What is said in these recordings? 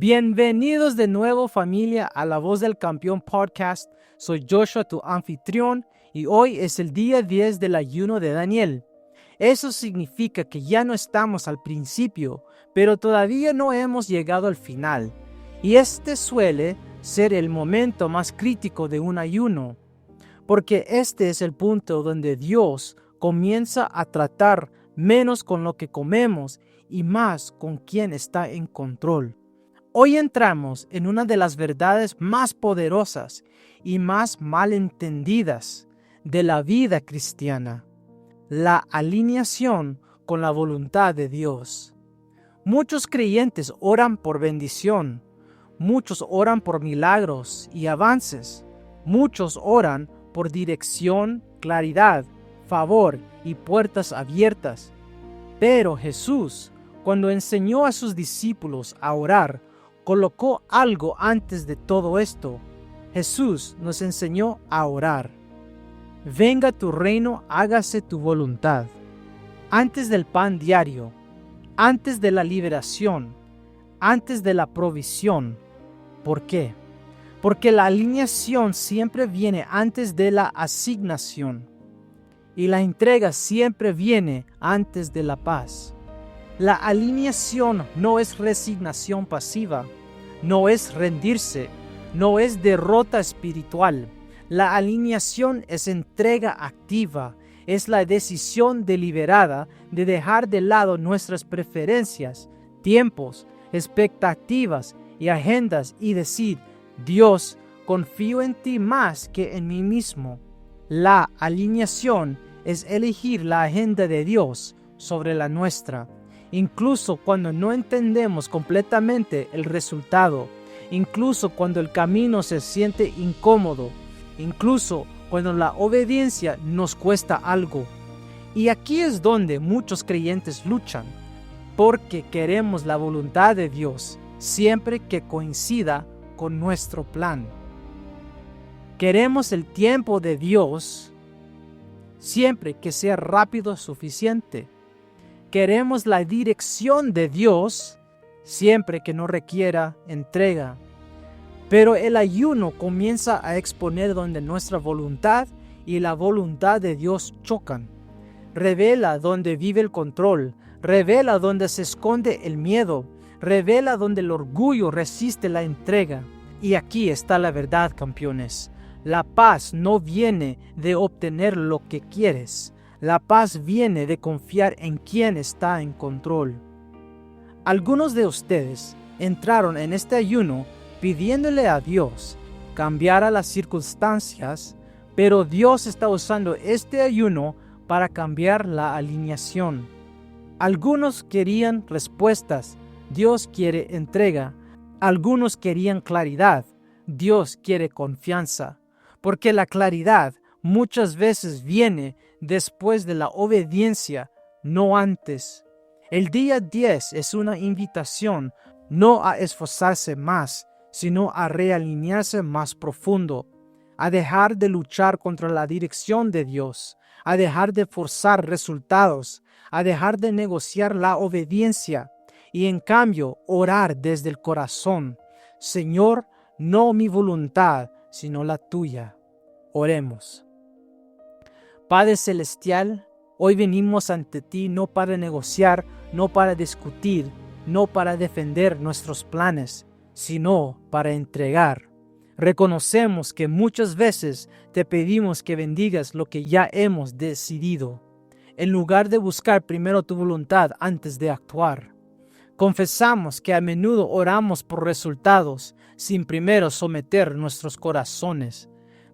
Bienvenidos de nuevo, familia, a La Voz del Campeón Podcast. Soy Joshua, tu anfitrión, y hoy es el día 10 del ayuno de Daniel. Eso significa que ya no estamos al principio, pero todavía no hemos llegado al final. Y este suele ser el momento más crítico de un ayuno, porque este es el punto donde Dios comienza a tratar menos con lo que comemos y más con quien está en control. Hoy entramos en una de las verdades más poderosas y más malentendidas de la vida cristiana: la alineación con la voluntad de Dios. Muchos creyentes oran por bendición, muchos oran por milagros y avances, muchos oran por dirección, claridad, favor y puertas abiertas. Pero Jesús, cuando enseñó a sus discípulos a orar, colocó algo antes de todo esto. Jesús nos enseñó a orar: venga tu reino, hágase tu voluntad. Antes del pan diario, antes de la liberación, antes de la provisión. ¿Por qué? Porque la alineación siempre viene antes de la asignación, y la entrega siempre viene antes de la paz. La alineación no es resignación pasiva, no es rendirse, no es derrota espiritual. La alineación es entrega activa, es la decisión deliberada de dejar de lado nuestras preferencias, tiempos, expectativas y agendas y decir: Dios, confío en ti más que en mí mismo. La alineación es elegir la agenda de Dios sobre la nuestra, incluso cuando no entendemos completamente el resultado, incluso cuando el camino se siente incómodo, incluso cuando la obediencia nos cuesta algo. Y aquí es donde muchos creyentes luchan, porque queremos la voluntad de Dios siempre que coincida con nuestro plan. Queremos el tiempo de Dios siempre que sea rápido suficiente. Queremos la dirección de Dios siempre que no requiera entrega. Pero el ayuno comienza a exponer donde nuestra voluntad y la voluntad de Dios chocan. Revela donde vive el control, revela donde se esconde el miedo, revela donde el orgullo resiste la entrega. Y aquí está la verdad, campeones. La paz no viene de obtener lo que quieres. La paz viene de confiar en quien está en control. Algunos de ustedes entraron en este ayuno pidiéndole a Dios cambiara las circunstancias, pero Dios está usando este ayuno para cambiar la alineación. Algunos querían respuestas, Dios quiere entrega. Algunos querían claridad, Dios quiere confianza. Porque la claridad muchas veces viene después de la obediencia, no antes. El día 10 es una invitación no a esforzarse más, sino a realinearse más profundo, a dejar de luchar contra la dirección de Dios, a dejar de forzar resultados, a dejar de negociar la obediencia y en cambio orar desde el corazón: Señor, no mi voluntad, sino la tuya. Oremos. Padre Celestial, hoy venimos ante ti no para negociar, no para discutir, no para defender nuestros planes, sino para entregar. Reconocemos que muchas veces te pedimos que bendigas lo que ya hemos decidido, en lugar de buscar primero tu voluntad antes de actuar. Confesamos que a menudo oramos por resultados sin primero someter nuestros corazones.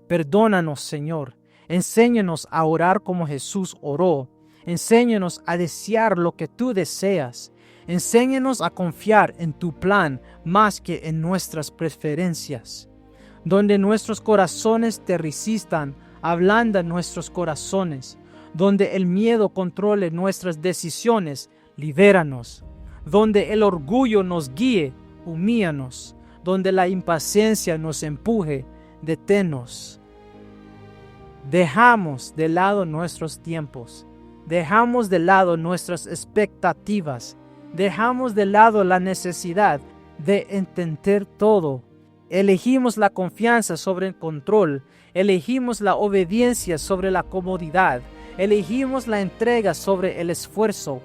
Perdónanos, Señor. Enséñanos a orar como Jesús oró. Enséñanos a desear lo que tú deseas. Enséñanos a confiar en tu plan más que en nuestras preferencias. Donde nuestros corazones te resistan, ablanda nuestros corazones. Donde el miedo controle nuestras decisiones, libéranos. Donde el orgullo nos guíe, humíanos. Donde la impaciencia nos empuje, deténnos. Dejamos de lado nuestros tiempos, dejamos de lado nuestras expectativas, dejamos de lado la necesidad de entender todo. Elegimos la confianza sobre el control. Elegimos la obediencia sobre la comodidad. Elegimos la entrega sobre el esfuerzo.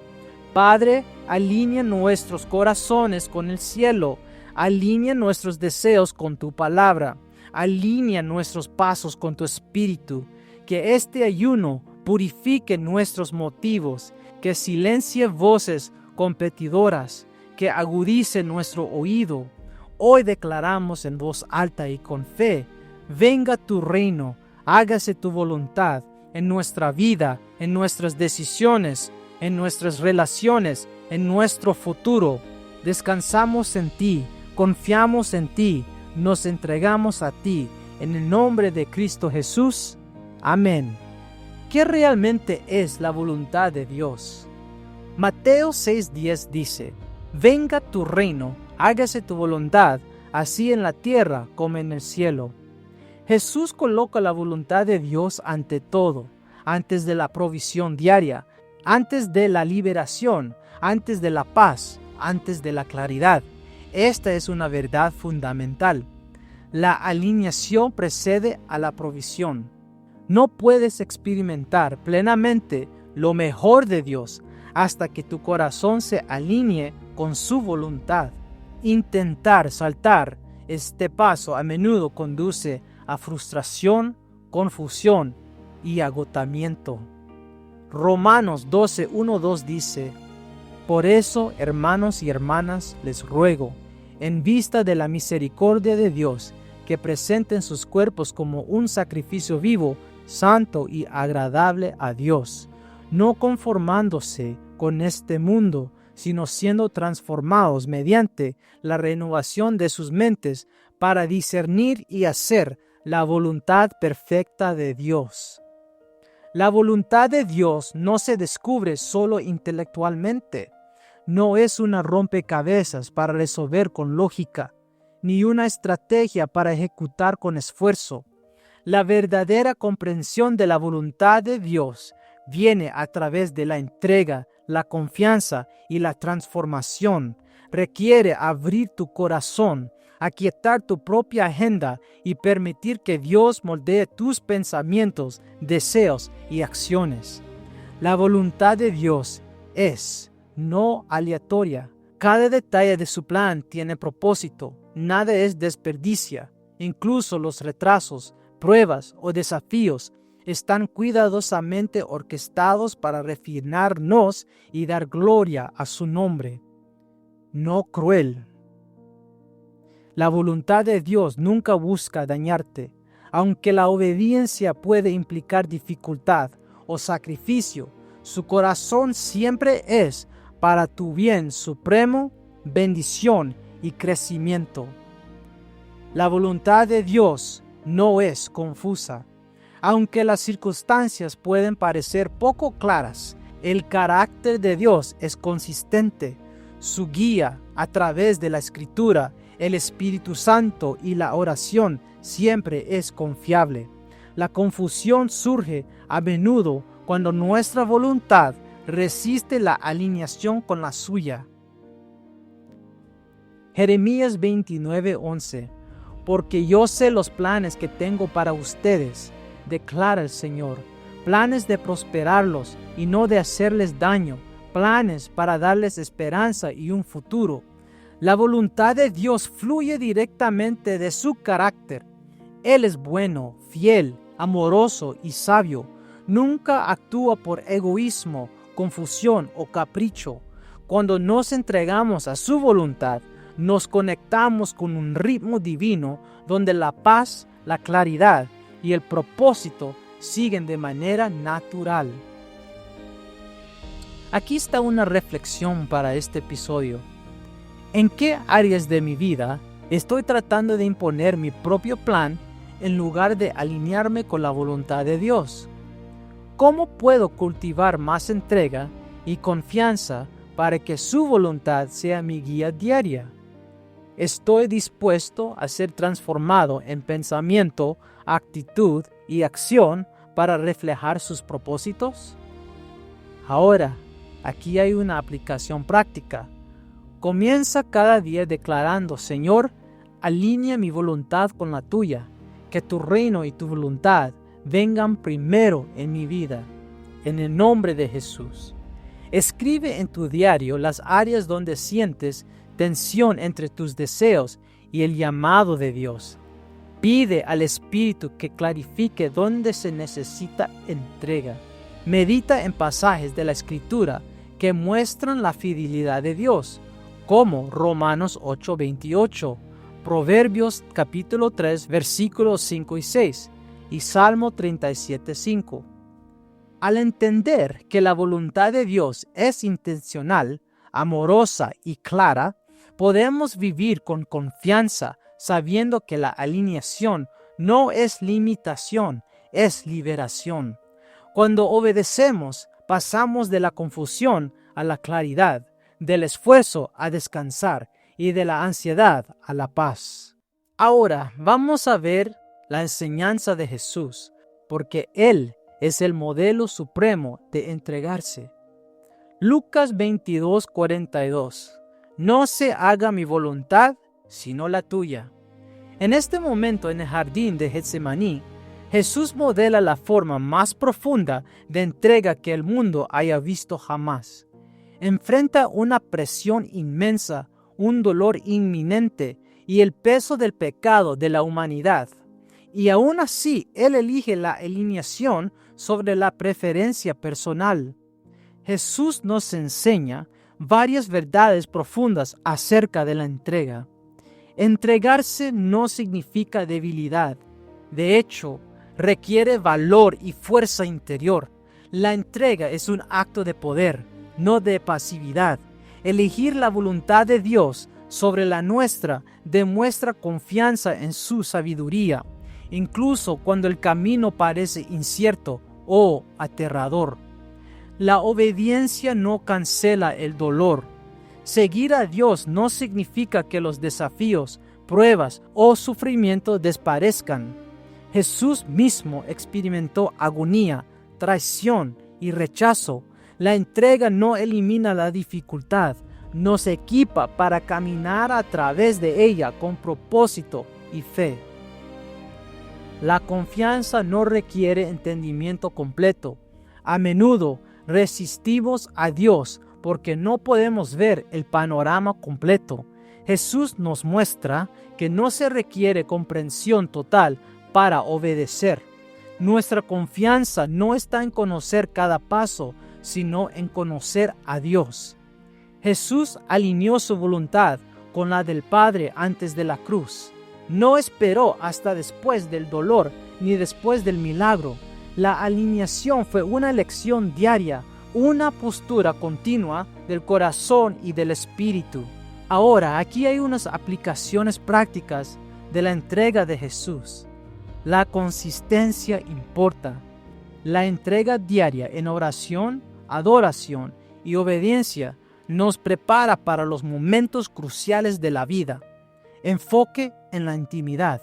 Padre, alinea nuestros corazones con el cielo. Alinea nuestros deseos con tu palabra. Alinea nuestros pasos con tu espíritu. Que este ayuno purifique nuestros motivos. Que silencie voces competidoras. Que agudice nuestro oído. Hoy declaramos en voz alta y con fe: venga tu reino, hágase tu voluntad en nuestra vida, en nuestras decisiones, en nuestras relaciones, en nuestro futuro. Descansamos en ti, confiamos en ti, nos entregamos a ti, en el nombre de Cristo Jesús. Amén. ¿Qué realmente es la voluntad de Dios? Mateo 6:10 dice: venga tu reino, hágase tu voluntad, así en la tierra como en el cielo. Jesús coloca la voluntad de Dios ante todo, antes de la provisión diaria, antes de la liberación, antes de la paz, antes de la claridad. Esta es una verdad fundamental. La alineación precede a la provisión. No puedes experimentar plenamente lo mejor de Dios hasta que tu corazón se alinee con su voluntad. Intentar saltar este paso a menudo conduce a frustración, confusión y agotamiento. Romanos 12:1-2 dice: por eso, hermanos y hermanas, les ruego, en vista de la misericordia de Dios, que presenten sus cuerpos como un sacrificio vivo, santo y agradable a Dios, no conformándose con este mundo, sino siendo transformados mediante la renovación de sus mentes para discernir y hacer la voluntad perfecta de Dios. La voluntad de Dios no se descubre solo intelectualmente. No es una rompecabezas para resolver con lógica, ni una estrategia para ejecutar con esfuerzo. La verdadera comprensión de la voluntad de Dios viene a través de la entrega, la confianza y la transformación. Requiere abrir tu corazón, aquietar tu propia agenda y permitir que Dios moldee tus pensamientos, deseos y acciones. La voluntad de Dios es no aleatoria. Cada detalle de su plan tiene propósito. Nada es desperdicia. Incluso los retrasos, pruebas o desafíos están cuidadosamente orquestados para refinarnos y dar gloria a su nombre. No cruel. La voluntad de Dios nunca busca dañarte, aunque la obediencia puede implicar dificultad o sacrificio. Su corazón siempre es para tu bien supremo, bendición y crecimiento. La voluntad de Dios no es confusa. Aunque las circunstancias pueden parecer poco claras, el carácter de Dios es consistente. Su guía a través de la Escritura, el Espíritu Santo y la oración siempre es confiable. La confusión surge a menudo cuando nuestra voluntad resiste la alineación con la suya. Jeremías 29:11. Porque yo sé los planes que tengo para ustedes, declara el Señor, planes de prosperarlos y no de hacerles daño, planes para darles esperanza y un futuro. La voluntad de Dios fluye directamente de su carácter. Él es bueno, fiel, amoroso y sabio. Nunca actúa por egoísmo, confusión o capricho. Cuando nos entregamos a su voluntad, nos conectamos con un ritmo divino donde la paz, la claridad y el propósito siguen de manera natural. Aquí está una reflexión para este episodio. ¿En qué áreas de mi vida estoy tratando de imponer mi propio plan en lugar de alinearme con la voluntad de Dios? ¿Cómo puedo cultivar más entrega y confianza para que su voluntad sea mi guía diaria? ¿Estoy dispuesto a ser transformado en pensamiento, actitud y acción para reflejar sus propósitos? Ahora, aquí hay una aplicación práctica. Comienza cada día declarando: Señor, alinea mi voluntad con la tuya, que tu reino y tu voluntad vengan primero en mi vida. En el nombre de Jesús. Escribe en tu diario las áreas donde sientes tensión entre tus deseos y el llamado de Dios. Pide al Espíritu que clarifique dónde se necesita entrega. Medita en pasajes de la Escritura que muestran la fidelidad de Dios, como Romanos 8:28, Proverbios capítulo 3, versículos 5 y 6, y Salmo 37:5. Al entender que la voluntad de Dios es intencional, amorosa y clara, podemos vivir con confianza, sabiendo que la alineación no es limitación, es liberación. Cuando obedecemos, pasamos de la confusión a la claridad, del esfuerzo a descansar y de la ansiedad a la paz. Ahora vamos a ver la enseñanza de Jesús, porque Él es el modelo supremo de entregarse. Lucas 22:42. No se haga mi voluntad, sino la tuya. En este momento en el jardín de Getsemaní, Jesús modela la forma más profunda de entrega que el mundo haya visto jamás. Enfrenta una presión inmensa, un dolor inminente y el peso del pecado de la humanidad. Y aún así, Él elige la alineación sobre la preferencia personal. Jesús nos enseña varias verdades profundas acerca de la entrega. Entregarse no significa debilidad. De hecho, requiere valor y fuerza interior. La entrega es un acto de poder, no de pasividad. Elegir la voluntad de Dios sobre la nuestra demuestra confianza en su sabiduría, incluso cuando el camino parece incierto o aterrador. La obediencia no cancela el dolor. Seguir a Dios no significa que los desafíos, pruebas o sufrimientos desaparezcan. Jesús mismo experimentó agonía, traición y rechazo. La entrega no elimina la dificultad, nos equipa para caminar a través de ella con propósito y fe. La confianza no requiere entendimiento completo. A menudo resistimos a Dios porque no podemos ver el panorama completo. Jesús nos muestra que no se requiere comprensión total para obedecer. Nuestra confianza no está en conocer cada paso, sino en conocer a Dios. Jesús alineó su voluntad con la del Padre antes de la cruz. No esperó hasta después del dolor ni después del milagro. La alineación fue una elección diaria, una postura continua del corazón y del espíritu. Ahora, aquí hay unas aplicaciones prácticas de la entrega de Jesús. La consistencia importa. La entrega diaria en oración, adoración y obediencia nos prepara para los momentos cruciales de la vida. Enfoque en la intimidad.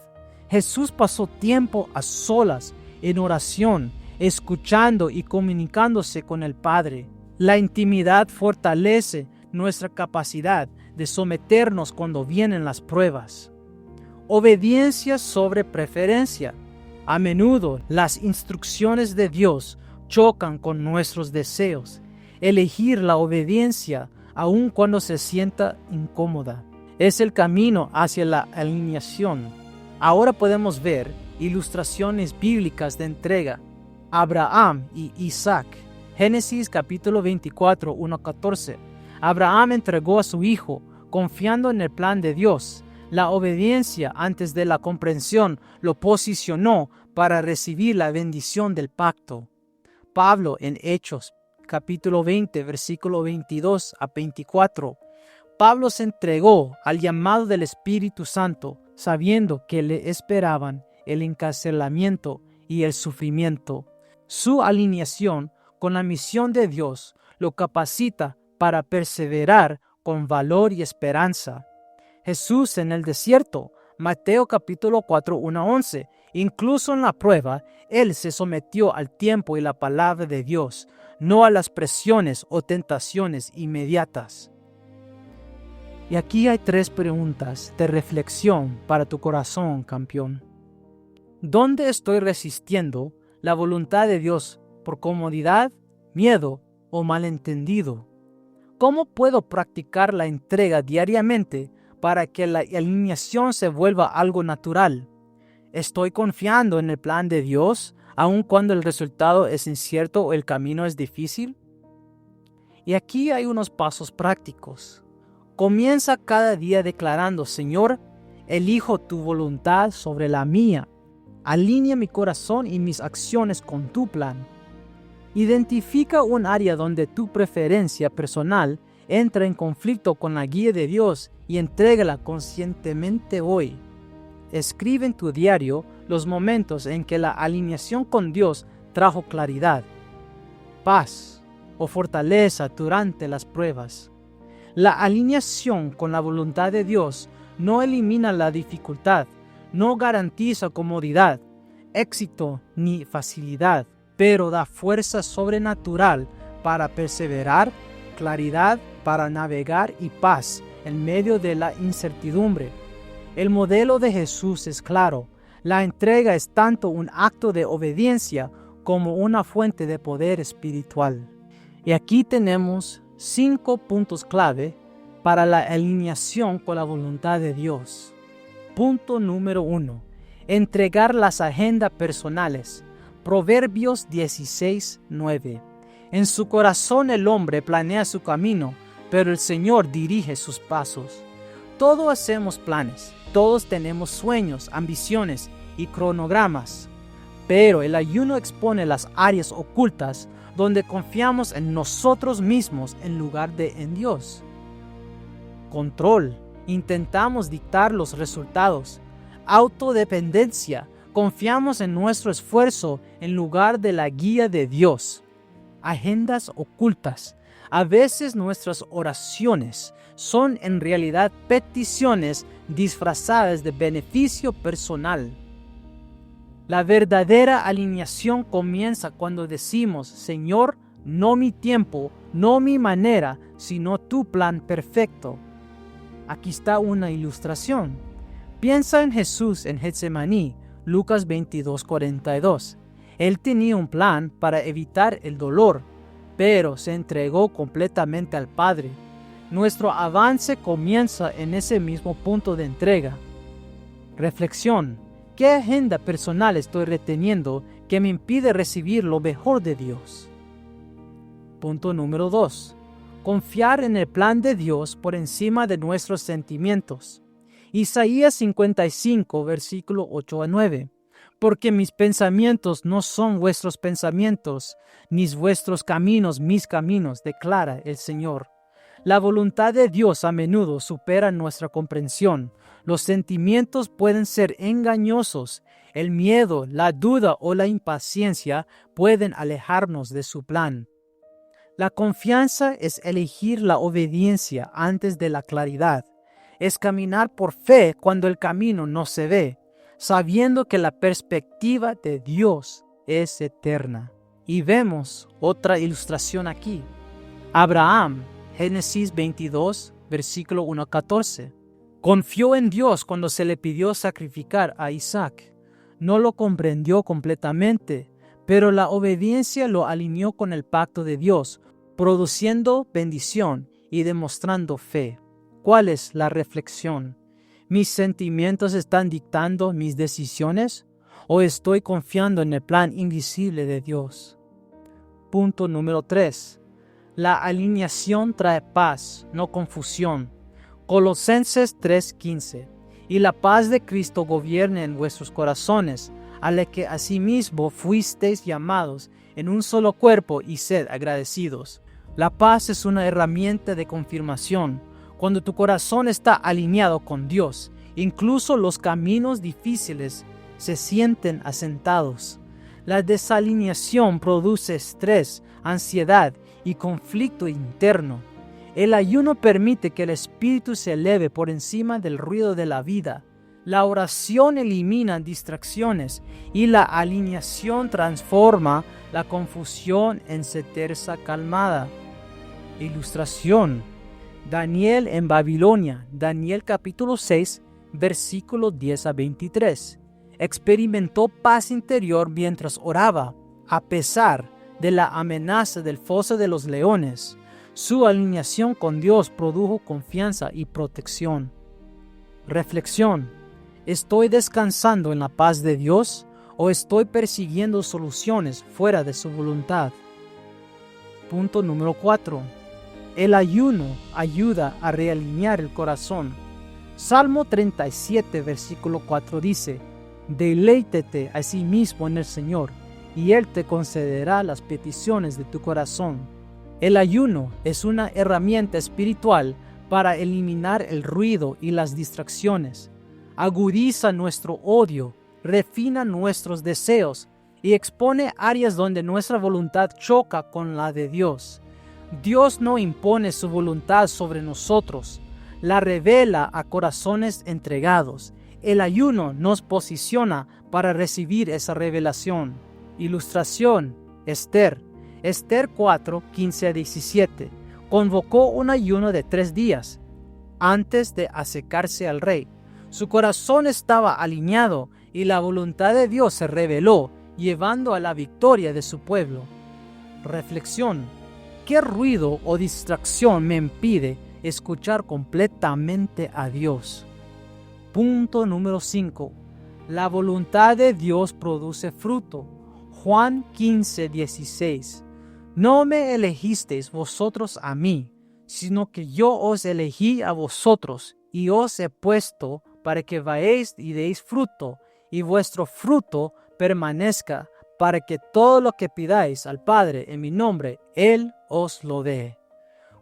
Jesús pasó tiempo a solas en oración, escuchando y comunicándose con el Padre. La intimidad fortalece nuestra capacidad de someternos cuando vienen las pruebas. Obediencia sobre preferencia. A menudo las instrucciones de Dios chocan con nuestros deseos. Elegir la obediencia aun cuando se sienta incómoda es el camino hacia la alineación. Ahora podemos ver ilustraciones bíblicas de entrega. Abraham y Isaac. Génesis capítulo 24, 1-14. Abraham entregó a su hijo, confiando en el plan de Dios. La obediencia antes de la comprensión lo posicionó para recibir la bendición del pacto. Pablo en Hechos capítulo 20, versículo 22-24. Pablo se entregó al llamado del Espíritu Santo, sabiendo que le esperaban el encarcelamiento y el sufrimiento. Su alineación con la misión de Dios lo capacita para perseverar con valor y esperanza. Jesús en el desierto, Mateo capítulo 4, 1-11. Incluso en la prueba, Él se sometió al tiempo y la palabra de Dios, no a las presiones o tentaciones inmediatas. Y aquí hay 3 preguntas de reflexión para tu corazón, campeón. ¿Dónde estoy resistiendo la voluntad de Dios por comodidad, miedo o malentendido? ¿Cómo puedo practicar la entrega diariamente para que la alineación se vuelva algo natural? ¿Estoy confiando en el plan de Dios aun cuando el resultado es incierto o el camino es difícil? Y aquí hay unos pasos prácticos. Comienza cada día declarando: Señor, elijo tu voluntad sobre la mía. Alinea mi corazón y mis acciones con tu plan. Identifica un área donde tu preferencia personal entra en conflicto con la guía de Dios y entrégala conscientemente hoy. Escribe en tu diario los momentos en que la alineación con Dios trajo claridad, paz o fortaleza durante las pruebas. La alineación con la voluntad de Dios no elimina la dificultad, no garantiza comodidad, éxito ni facilidad, pero da fuerza sobrenatural para perseverar, claridad para navegar y paz en medio de la incertidumbre. El modelo de Jesús es claro. La entrega es tanto un acto de obediencia como una fuente de poder espiritual. Y aquí tenemos 5 puntos clave para la alineación con la voluntad de Dios. Punto número 1. Entregar las agendas personales. Proverbios 16:9. En su corazón el hombre planea su camino, pero el Señor dirige sus pasos. Todos hacemos planes, todos tenemos sueños, ambiciones y cronogramas, pero el ayuno expone las áreas ocultas donde confiamos en nosotros mismos en lugar de en Dios. Control. Intentamos dictar los resultados. Autodependencia. Confiamos en nuestro esfuerzo en lugar de la guía de Dios. Agendas ocultas. A veces nuestras oraciones son en realidad peticiones disfrazadas de beneficio personal. La verdadera alineación comienza cuando decimos: Señor, no mi tiempo, no mi manera, sino tu plan perfecto. Aquí está una ilustración. Piensa en Jesús en Getsemaní, Lucas 22:42. Él tenía un plan para evitar el dolor, pero se entregó completamente al Padre. Nuestro avance comienza en ese mismo punto de entrega. Reflexión. ¿Qué agenda personal estoy reteniendo que me impide recibir lo mejor de Dios? Punto número 2. Confiar en el plan de Dios por encima de nuestros sentimientos. Isaías 55, versículo 8 a 9. Porque mis pensamientos no son vuestros pensamientos, ni vuestros caminos mis caminos, declara el Señor. La voluntad de Dios a menudo supera nuestra comprensión. Los sentimientos pueden ser engañosos. El miedo, la duda o la impaciencia pueden alejarnos de su plan. La confianza es elegir la obediencia antes de la claridad. Es caminar por fe cuando el camino no se ve, sabiendo que la perspectiva de Dios es eterna. Y vemos otra ilustración aquí. Abraham, Génesis 22, versículo 1 a 14. Confió en Dios cuando se le pidió sacrificar a Isaac. No lo comprendió completamente, pero la obediencia lo alineó con el pacto de Dios, produciendo bendición y demostrando fe. ¿Cuál es la reflexión? ¿Mis sentimientos están dictando mis decisiones o estoy confiando en el plan invisible de Dios? Punto número 3. La alineación trae paz, no confusión. Colosenses 3:15. Y la paz de Cristo gobierne en vuestros corazones, a la que asimismo fuisteis llamados en un solo cuerpo, y sed agradecidos. La paz es una herramienta de confirmación. Cuando tu corazón está alineado con Dios, incluso los caminos difíciles se sienten asentados. La desalineación produce estrés, ansiedad y conflicto interno. El ayuno permite que el espíritu se eleve por encima del ruido de la vida. La oración elimina distracciones y la alineación transforma la confusión en certeza calmada. Ilustración. Daniel en Babilonia, Daniel capítulo 6, versículos 10 a 23. Experimentó paz interior mientras oraba, a pesar de la amenaza del foso de los leones. Su alineación con Dios produjo confianza y protección. Reflexión: ¿estoy descansando en la paz de Dios o estoy persiguiendo soluciones fuera de su voluntad? Punto número 4. El ayuno ayuda a realinear el corazón. Salmo 37, versículo 4 dice: deleítete a sí mismo en el Señor, y Él te concederá las peticiones de tu corazón. El ayuno es una herramienta espiritual para eliminar el ruido y las distracciones. Agudiza nuestro odio, refina nuestros deseos y expone áreas donde nuestra voluntad choca con la de Dios. Dios no impone su voluntad sobre nosotros, la revela a corazones entregados. El ayuno nos posiciona para recibir esa revelación. Ilustración: Esther 4, 15 a 17. Convocó un ayuno de 3 días antes de acercarse al rey. Su corazón estaba alineado y la voluntad de Dios se reveló, llevando a la victoria de su pueblo. Reflexión: ¿qué ruido o distracción me impide escuchar completamente a Dios? Punto número 5. La voluntad de Dios produce fruto. Juan 15, 16. No me elegisteis vosotros a mí, sino que yo os elegí a vosotros, y os he puesto para que vayáis y deis fruto, y vuestro fruto permanezca, para que todo lo que pidáis al Padre en mi nombre, Él os lo dé.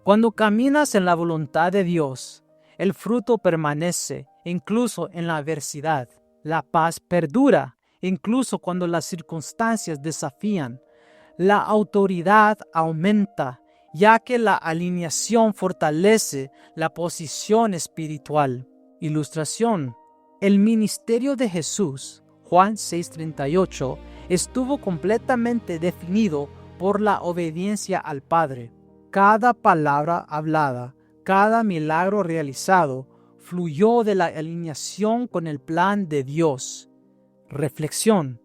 Cuando caminas en la voluntad de Dios, el fruto permanece, incluso en la adversidad. La paz perdura, incluso cuando las circunstancias desafían. La autoridad aumenta, ya que la alineación fortalece la posición espiritual. Ilustración: el ministerio de Jesús, Juan 6:38, estuvo completamente definido por la obediencia al Padre. Cada palabra hablada, cada milagro realizado, fluyó de la alineación con el plan de Dios. Reflexión: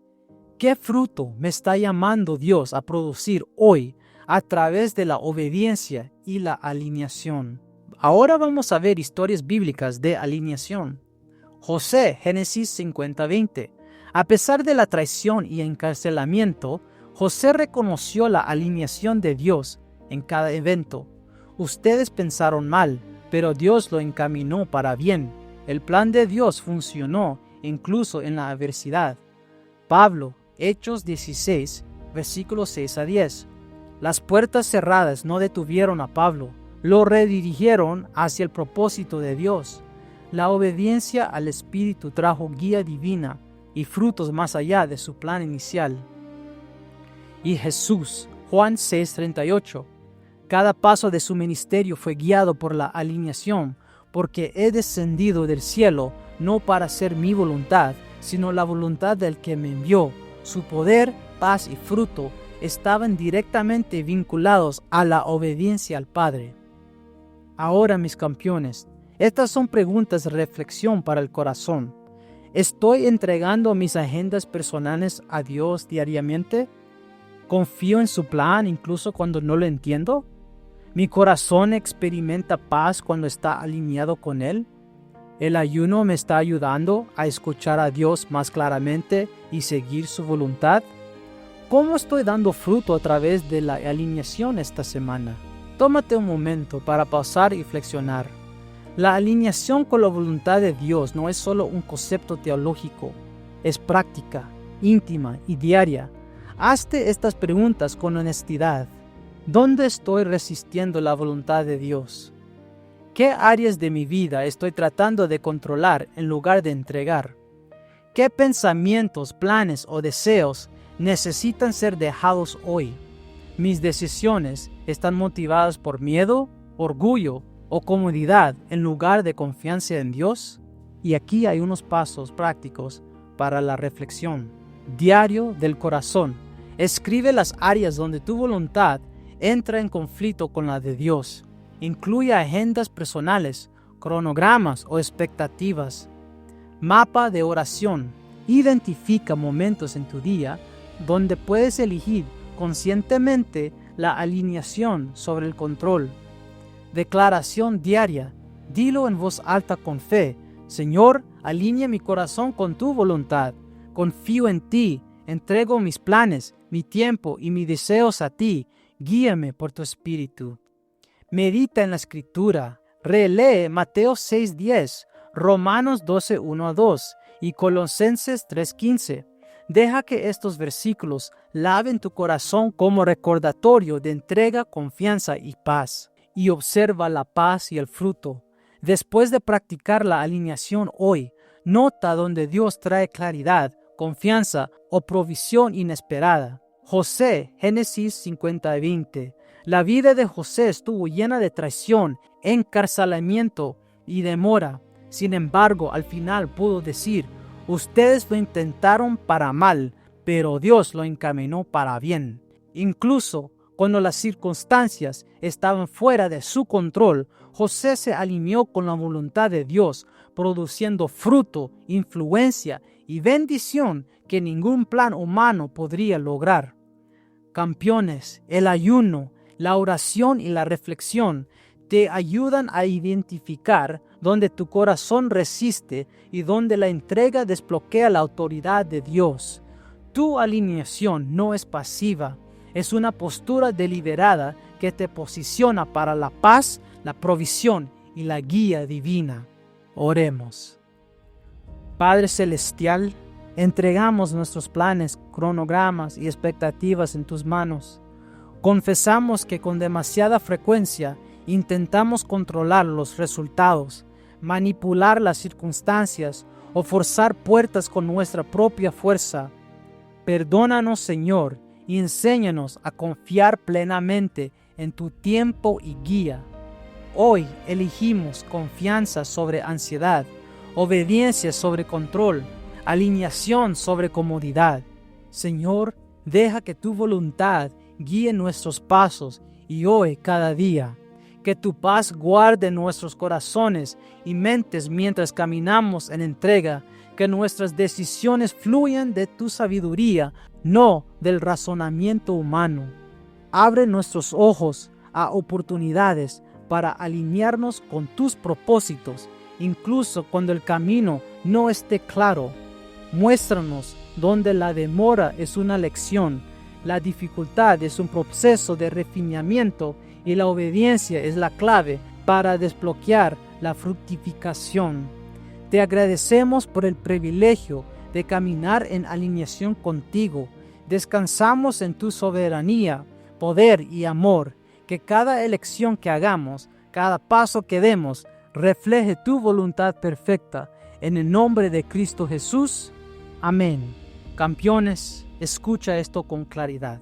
¿qué fruto me está llamando Dios a producir hoy a través de la obediencia y la alineación? Ahora vamos a ver historias bíblicas de alineación. José, Génesis 50:20. A pesar de la traición y encarcelamiento, José reconoció la alineación de Dios en cada evento. Ustedes pensaron mal, pero Dios lo encaminó para bien. El plan de Dios funcionó incluso en la adversidad. Pablo, Hechos 16, versículos 6 a 10. Las puertas cerradas no detuvieron a Pablo, lo redirigieron hacia el propósito de Dios. La obediencia al Espíritu trajo guía divina y frutos más allá de su plan inicial. Y Jesús, Juan 6:38. Cada paso de su ministerio fue guiado por la alineación, porque he descendido del cielo no para hacer mi voluntad, sino la voluntad del que me envió. Su poder, paz y fruto estaban directamente vinculados a la obediencia al Padre. Ahora, mis campeones, estas son preguntas de reflexión para el corazón. ¿Estoy entregando mis agendas personales a Dios diariamente? ¿Confío en su plan incluso cuando no lo entiendo? ¿Mi corazón experimenta paz cuando está alineado con Él? ¿El ayuno me está ayudando a escuchar a Dios más claramente y seguir su voluntad? ¿Cómo estoy dando fruto a través de la alineación esta semana? Tómate un momento para pausar y reflexionar. La alineación con la voluntad de Dios no es solo un concepto teológico, es práctica, íntima y diaria. Hazte estas preguntas con honestidad. ¿Dónde estoy resistiendo la voluntad de Dios? ¿Qué áreas de mi vida estoy tratando de controlar en lugar de entregar? ¿Qué pensamientos, planes o deseos necesitan ser dejados hoy? ¿Mis decisiones están motivadas por miedo, orgullo o comodidad en lugar de confianza en Dios? Y aquí hay unos pasos prácticos para la reflexión. Diario del corazón. Escribe las áreas donde tu voluntad entra en conflicto con la de Dios. Incluye agendas personales, cronogramas o expectativas. Mapa de oración. Identifica momentos en tu día donde puedes elegir conscientemente la alineación sobre el control. Declaración diaria. Dilo en voz alta con fe. Señor, alinea mi corazón con tu voluntad. Confío en ti. Entrego mis planes, mi tiempo y mis deseos a ti. Guíame por tu espíritu. Medita en la Escritura. Relee Mateo 6:10, Romanos 12:1-2 y Colosenses 3:15. Deja que estos versículos laven tu corazón como recordatorio de entrega, confianza y paz. Y observa la paz y el fruto. Después de practicar la alineación hoy, nota donde Dios trae claridad, confianza o provisión inesperada. José, Génesis 50:20. La vida de José estuvo llena de traición, encarcelamiento y demora. Sin embargo, al final pudo decir: ustedes lo intentaron para mal, pero Dios lo encaminó para bien. Incluso cuando las circunstancias estaban fuera de su control, José se alineó con la voluntad de Dios, produciendo fruto, influencia y bendición que ningún plan humano podría lograr. Campeones, el ayuno, la oración y la reflexión te ayudan a identificar dónde tu corazón resiste y dónde la entrega desbloquea la autoridad de Dios. Tu alineación no es pasiva, es una postura deliberada que te posiciona para la paz, la provisión y la guía divina. Oremos. Padre Celestial, entregamos nuestros planes, cronogramas y expectativas en tus manos. Confesamos que con demasiada frecuencia intentamos controlar los resultados, manipular las circunstancias o forzar puertas con nuestra propia fuerza. Perdónanos, Señor, y enséñanos a confiar plenamente en tu tiempo y guía. Hoy elegimos confianza sobre ansiedad, obediencia sobre control, alineación sobre comodidad. Señor, deja que tu voluntad guíe nuestros pasos y hoy cada día. Que tu paz guarde nuestros corazones y mentes mientras caminamos en entrega. Que nuestras decisiones fluyan de tu sabiduría, no del razonamiento humano. Abre nuestros ojos a oportunidades para alinearnos con tus propósitos, incluso cuando el camino no esté claro. Muéstranos donde la demora es una lección, la dificultad es un proceso de refinamiento y la obediencia es la clave para desbloquear la fructificación. Te agradecemos por el privilegio de caminar en alineación contigo. Descansamos en tu soberanía, poder y amor. Que cada elección que hagamos, cada paso que demos, refleje tu voluntad perfecta. En el nombre de Cristo Jesús. Amén. Campeones, escucha esto con claridad.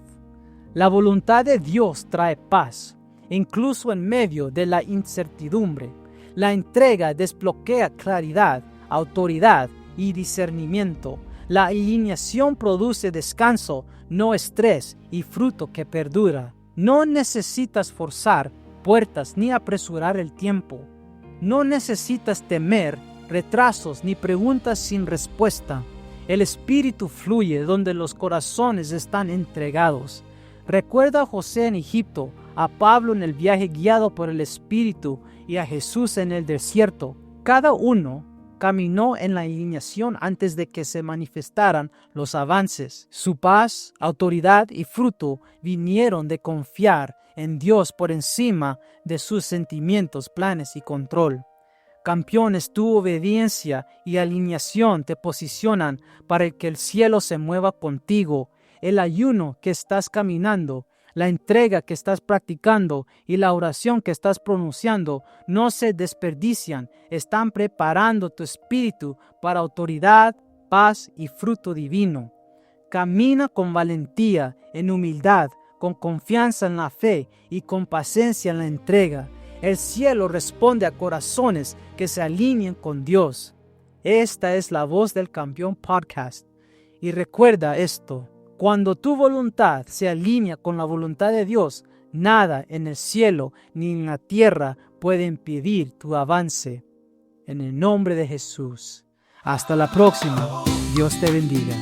La voluntad de Dios trae paz, incluso en medio de la incertidumbre. La entrega desbloquea claridad, autoridad y discernimiento. La alineación produce descanso, no estrés y fruto que perdura. No necesitas forzar puertas ni apresurar el tiempo. No necesitas temer retrasos ni preguntas sin respuesta. El Espíritu fluye donde los corazones están entregados. Recuerda a José en Egipto, a Pablo en el viaje guiado por el Espíritu y a Jesús en el desierto. Cada uno caminó en la alineación antes de que se manifestaran los avances. Su paz, autoridad y fruto vinieron de confiar en Dios por encima de sus sentimientos, planes y control. Campeones, tu obediencia y alineación te posicionan para que el cielo se mueva contigo. El ayuno que estás caminando, la entrega que estás practicando y la oración que estás pronunciando no se desperdician. Están preparando tu espíritu para autoridad, paz y fruto divino. Camina con valentía, en humildad, con confianza en la fe y con paciencia en la entrega. El cielo responde a corazones que se alineen con Dios. Esta es la Voz del Campeón Podcast. Y recuerda esto: cuando tu voluntad se alinea con la voluntad de Dios, Nada en el cielo ni en la tierra puede impedir tu avance. En el nombre de Jesús. Hasta la próxima. Dios te bendiga.